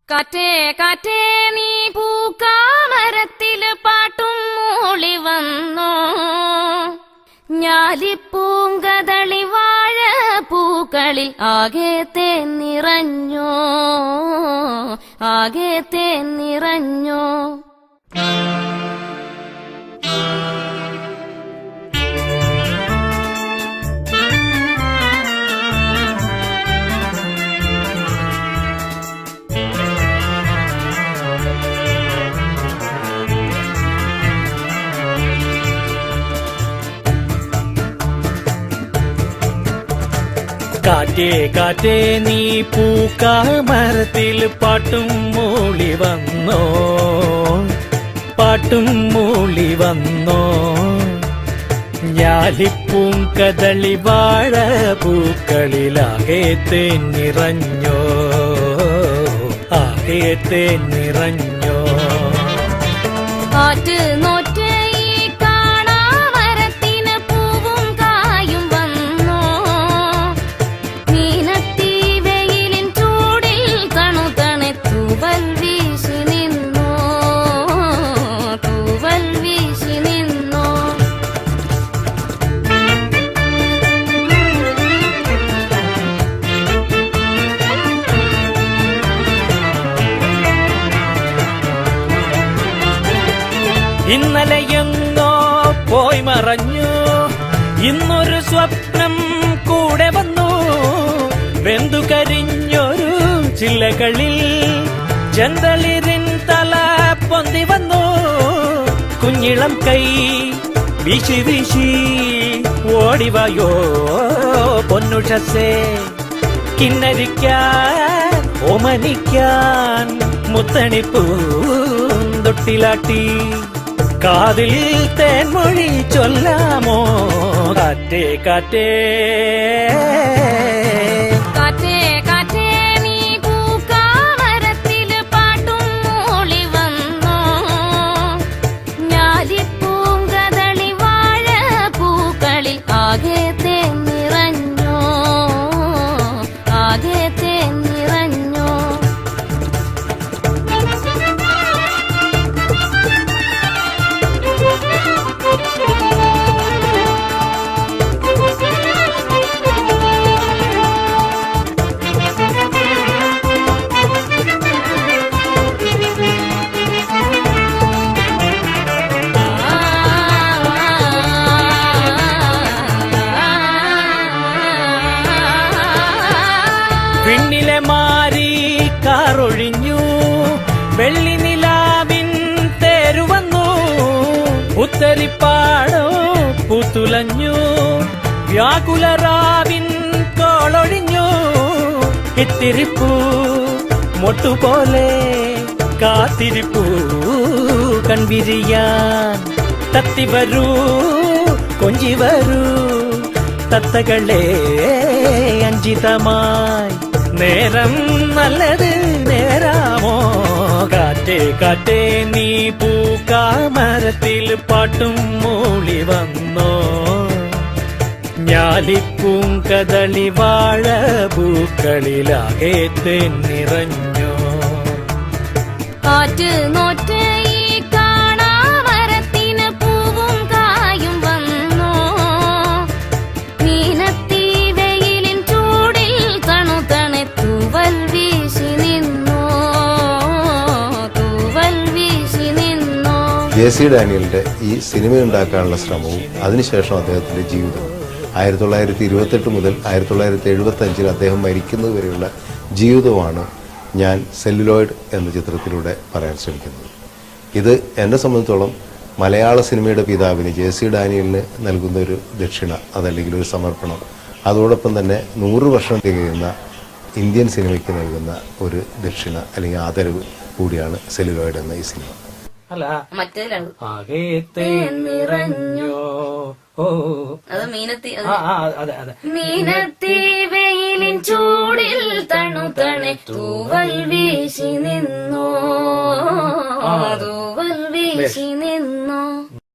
കാറ്റേ കാറ്റേ നീ പൂക്കാമരത്തില് പാട്ടും മൂളി വന്നോ, ഞാലിപ്പൂങ്കതളി വാഴ പൂക്കളിൽ ആകെ തേന്നിറഞ്ഞോ, ആകെ തേന്നിറഞ്ഞോ. കാറ്റേ കാറ്റേ നീ പൂക്കാമരത്തിൽ പാട്ടും മൂളി വന്നോ, പാട്ടും മൂളി വന്നോ, ഞാലിപ്പൂങ്കതളി വാഴ പൂക്കളിലാകെ തേന്നിറഞ്ഞോ, ആകെ തേന്നിറഞ്ഞോ. കാറ്റ് നോറ്റ് ഈ കാണാമരത്തിന് പൂവും കായും വന്നോ, മീനത്തി വെയിലിൻ ചൂടിൽ തണുതണെ തൂവൽ വീശി നിന്നോ, തൂവൽ വീശി നിന്നോ. ഇന്നലെയെങ്ങോ പോയി മറഞ്ഞു, ഇന്നൊരു സ്വപ്നം കൂടെ വന്നു, വെന്തു കരിഞ്ഞൊരു ചില്ലകളിൽ ചെന്തളിരിൻ തല പൊന്തി വന്നു, കുഞ്ഞിളം കൈ വീശി വീശി ഓടിവായോ പൊന്നുഷസേ, കിന്നരിക്കാൻ ഓമനിക്കാൻ മുത്തണിപ്പൂന്തൊട്ടിലാട്ടി, കാതിൽ തേൻമൊഴി ചൊല്ലാമോ, കാറ്റേ കാറ്റേ. കാറ്റേ കാറ്റേ നീ പൂക്കാമരത്തില് പാട്ടും മൂളി വന്നോ, ഞാലിപ്പൂങ്കതളി വാഴ പൂക്കളിൽ ആകെ തേന്നിറഞ്ഞോ, ആകെ തേന്നിറഞ്ഞോ. പിന്നിലെ മാറി കാറൊഴിഞ്ഞു, വെള്ളി നിലാവിൻ തേരുവന്നു, ഉത്തരിപ്പാടോ പൂത്തുലഞ്ഞു, വ്യാകുലറാവിൻ കോളൊഴിഞ്ഞു, ഇത്തിരിപ്പൂ മൊട്ടുപോലെ കാത്തിരിപ്പൂ കൺവിരിയാൻ, തത്തിവരൂ കൊഞ്ചിവരൂ തത്തകളെ അഞ്ചിതമായി, നേരം നല്ലത് നേരാമോ, കാറ്റേ കാറ്റേ നീ പൂക്കാമരത്തിൽ പാട്ടും മൂളി വന്നോ, ഞാലിപ്പൂങ്കതളി വാഴ പൂക്കളിലാകെ തേന്നിറഞ്ഞോ. കാറ്റ് നോറ്റ് ഈ കാണാമരത്തിന് പൂവും കായും വന്നോ, മീനത്തി വെയിലിൻ ചൂടിൽ തണുതണെ തൂവൽ വീശി നിന്നോ, തൂവൽ വീശി നിന്നോ. ജെ.സി. ഡാനിയലിന്റെ ഈ സിനിമയുണ്ടാക്കാനുള്ള ശ്രമവും അതിനുശേഷം അദ്ദേഹത്തിന്റെ ജീവിതം 1928 മുതൽ 1975 അദ്ദേഹം മരിക്കുന്നതുവരെയുള്ള ജീവിതമാണ് ഞാൻ സെല്ലുലോയിഡ് എന്ന ചിത്രത്തിലൂടെ പറയാൻ ശ്രമിക്കുന്നത്. ഇത് എന്നെ സംബന്ധിച്ചോളം മലയാള സിനിമയുടെ പിതാവിന് ജെ.സി. ഡാനിയലിന് നൽകുന്ന ഒരു ദക്ഷിണ, അതല്ലെങ്കിൽ ഒരു സമർപ്പണം, അതോടൊപ്പം തന്നെ 100 വർഷം തികയുന്ന ഇന്ത്യൻ സിനിമയ്ക്ക് നൽകുന്ന ഒരു ദക്ഷിണ അല്ലെങ്കിൽ ആദരവ് കൂടിയാണ് സെല്ലുലോയിഡ് എന്ന ഈ സിനിമ. അല്ല മറ്റേതിലാണ് ആകെ തേന്നിറഞ്ഞോ, ഓ അത് മീനത്തി. അതെ അതെ. മീനത്തി വെയിലിൻ ചൂടിൽ തണുതണെ തൂവൽ വീശി നിന്നോ, തൂവൽ വീശി